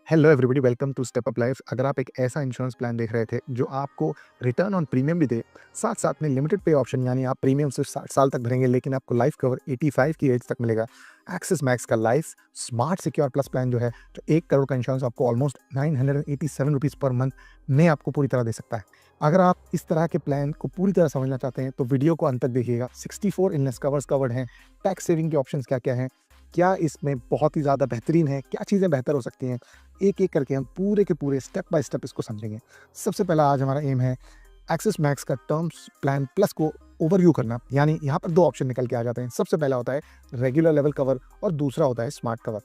Hello everybody, welcome to Step Up Life. अगर आप एक ऐसा इंश्योरेंस प्लान देख रहे थे जो आपको रिटर्न ऑन प्रीमियम भी दे, साथ साथ में लिमिटेड पे ऑप्शन, यानी आप प्रीमियम सिर्फ 60 साल तक भरेंगे लेकिन आपको लाइफ कवर 85 की एज तक मिलेगा। एक्सिस मैक्स का life smart secure plus plan जो है, जो 1 करोड़ का इंश्योरेंस आपको ऑलमोस्ट 987 रुपीज़ पर मंथ में आपको पूरी तरह दे सकता है। अगर आप इस तरह के प्लान को पूरी तरह समझना चाहते हैं तो वीडियो को अंत तक देखिएगा। 64 इलनेस कवर्स कवर्ड हैं, टैक्स सेविंग के ऑप्शंस क्या क्या हैं, क्या इसमें बहुत ही ज़्यादा बेहतरीन है, क्या चीज़ें बेहतर हो सकती हैं, एक-एक करके हम पूरे के पूरे स्टेप बाय स्टेप इसको समझेंगे। सबसे पहला आज हमारा एम है एक्सिस मैक्स का टर्म्स प्लान प्लस को ओवरव्यू करना। यानी यहाँ पर 2 ऑप्शन निकल के आ जाते हैं। सबसे पहला होता है रेगुलर लेवल कवर और दूसरा होता है स्मार्ट कवर।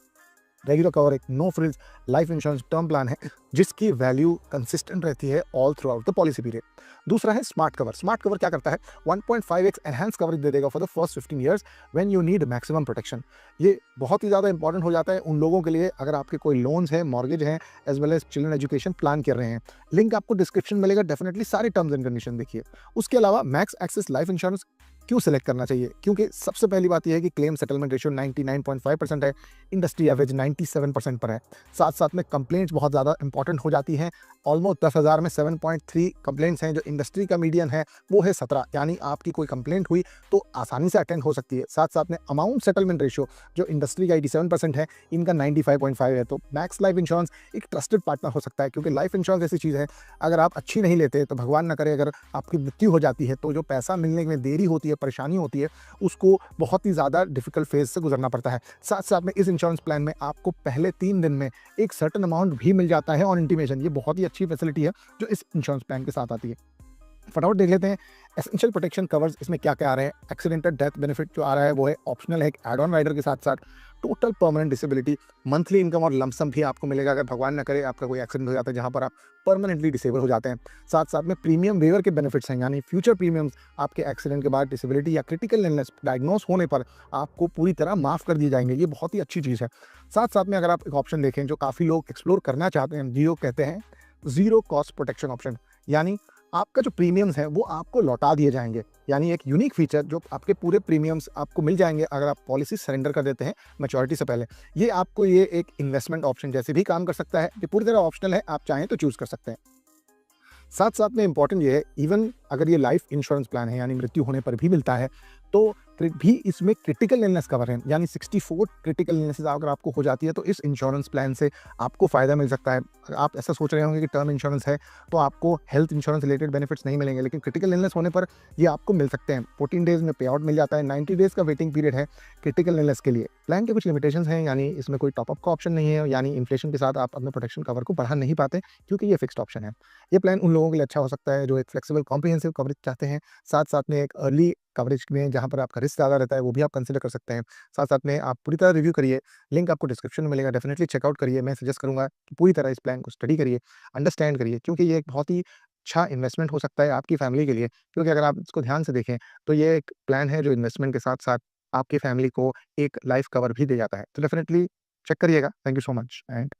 रेगुलर कवर एक no frills life insurance term plan है जिसकी वैल्यू कंसिस्टेंट रहती है all throughout the policy period. दूसरा है स्मार्ट कवर। स्मार्ट कवर क्या करता है, 1.5x एनहांस कवरेज दे देगा for the first 15 years when you need maximum protection. ये बहुत ही ज़्यादा इंपॉर्टेंट हो जाता है उन लोगों के लिए अगर आपके कोई लोन्स हैं, मॉर्गेज हैं, as well as children education plan कर रहे हैं। लिंक आपको डिस्क्रिप्शन में मिलेगा, डेफिनेटली सारे टर्म्स एंड कंडीशन देखिए। उसके अलावा मैक्स एक्सिस लाइफ इंश्योरेंस क्यों सेलेक्ट करना चाहिए, क्योंकि सबसे पहली बात यह है कि क्लेम सेटलमेंट रेशियो 99.5% है, इंडस्ट्री एवरेज 97% पर है। साथ साथ में कंप्लेंट्स बहुत ज़्यादा इंपॉर्टेंट हो जाती हैं। ऑलमोस्ट 10,000 में 7.3 कंप्लेंट्स हैं, जो इंडस्ट्री का मीडियन है वो है 17। यानी आपकी कोई कंप्लेंट हुई तो आसानी से अटेंड हो सकती है। साथ साथ में अमाउंट सेटलमेंट रेशियो जो इंडस्ट्री का 87% है, इनका 95.5 है। तो मैक्स लाइफ इंश्योरेंस एक ट्रस्टेड पार्टनर हो सकता है, क्योंकि लाइफ इंश्योरेंस ऐसी चीज़ है अगर आप अच्छी नहीं लेते तो भगवान ना करे अगर आपकी मृत्यु हो जाती है तो जो पैसा मिलने में देरी होती है, परेशानी होती है, उसको बहुत ही ज़्यादा डिफिकल्ट फेज से गुजरना पड़ता है। साथ साथ में इस इंश्योरेंस प्लान में आपको पहले 3 दिन में एक सर्टेन अमाउंट भी मिल जाता है ऑन इंटीमेशन। ये बहुत ही अच्छी फैसिलिटी है जो इस इंश्योरेंस प्लान के साथ आती है। फटाफट देख लेते हैं एसेंशियल प्रोटेक्शन कवर्स इसमें क्या क्या आ रहे हैं। एक्सीडेंटल डेथ बेनिफिट जो आ रहा है वो है ऑप्शनल है, एक एड ऑन राइडर के साथ साथ total permanent disability, monthly income और लमसम भी आपको मिलेगा अगर भगवान न करे आपका कोई एक्सीडेंट हो जाता है जहां पर आप परमानेंटली डिसेबल हो जाते हैं। साथ साथ में प्रीमियम वेवर के बेनिफिट्स हैं, यानी फ्यूचर प्रीमियम्स आपके एक्सीडेंट के बाद डिसेबिलिटी या क्रिटिकल इलनेस डायग्नोस होने पर आपको पूरी तरह माफ़ कर दिए जाएंगे। ये बहुत ही अच्छी चीज़ है। साथ साथ में अगर आप एक ऑप्शन देखें जो काफ़ी लोग एक्सप्लोर करना चाहते हैं, जियो कहते हैं जीरो कॉस्ट प्रोटेक्शन ऑप्शन, यानी आपका जो प्रीमियम्स है वो आपको लौटा दिए जाएंगे। यानी एक यूनिक फीचर जो आपके पूरे प्रीमियम्स आपको मिल जाएंगे अगर आप पॉलिसी सरेंडर कर देते हैं मैच्योरिटी से पहले। ये आपको ये एक इन्वेस्टमेंट ऑप्शन जैसे भी काम कर सकता है। ये पूरी तरह ऑप्शनल है, आप चाहें तो चूज कर सकते हैं। साथ साथ में इंपॉर्टेंट ये है, इवन अगर ये लाइफ इंश्योरेंस प्लान है यानी मृत्यु होने पर भी मिलता है, तो फिर भी इसमें क्रिटिकल इलनेस कवर है, यानी 64 क्रिटिकल इलनेसेस अगर आपको हो जाती है तो इस इंश्योरेंस प्लान से आपको फ़ायदा मिल सकता है। अगर आप ऐसा सोच रहे होंगे कि टर्म इंश्योरेंस है तो आपको हेल्थ इंश्योरेंस रिलेटेड बेनिफिट्स नहीं मिलेंगे, लेकिन क्रिटिकल इलनेस होने पर ये आपको मिल सकते हैं। 14 डेज़ में पे आउट मिल जाता है, 90 डेज़ का वेटिंग पीरियड है क्रिटिकल इलनेस के लिए। प्लान के कुछ लिमिटेशंस हैं, यानी इसमें कोई टॉपअप का ऑप्शन नहीं है, यानी इन्फ्लेशन के साथ आप अपने प्रोटेक्शन कवर को बढ़ा नहीं पाते क्योंकि ये फिक्स्ड ऑप्शन है। ये प्लान उन लोगों के लिए अच्छा हो सकता है जो एक फ्लेक्सिबल कॉम्प्रिहेंसिव कवरेज चाहते हैं, साथ साथ में एक अर्ली कवरेज में जहाँ पर आपका रिस्क ज़्यादा रहता है वो भी आप कंसीडर कर सकते हैं। साथ साथ में आप पूरी तरह रिव्यू करिए, लिंक आपको डिस्क्रिप्शन में मिलेगा, डेफिनिटली चेकआउट करिए। मैं सजेस्ट करूँगा कि पूरी तरह इस प्लान को स्टडी करिए, अंडरस्टैंड करिए, क्योंकि ये एक बहुत ही अच्छा इन्वेस्टमेंट हो सकता है आपकी फैमिली के लिए। क्योंकि अगर आप इसको ध्यान से देखें तो ये एक प्लान है जो इन्वेस्टमेंट के साथ साथ आपकी फैमिली को एक लाइफ कवर भी दे जाता है। तो डेफिनिटली चेक करिएगा। Thank you so much and bye.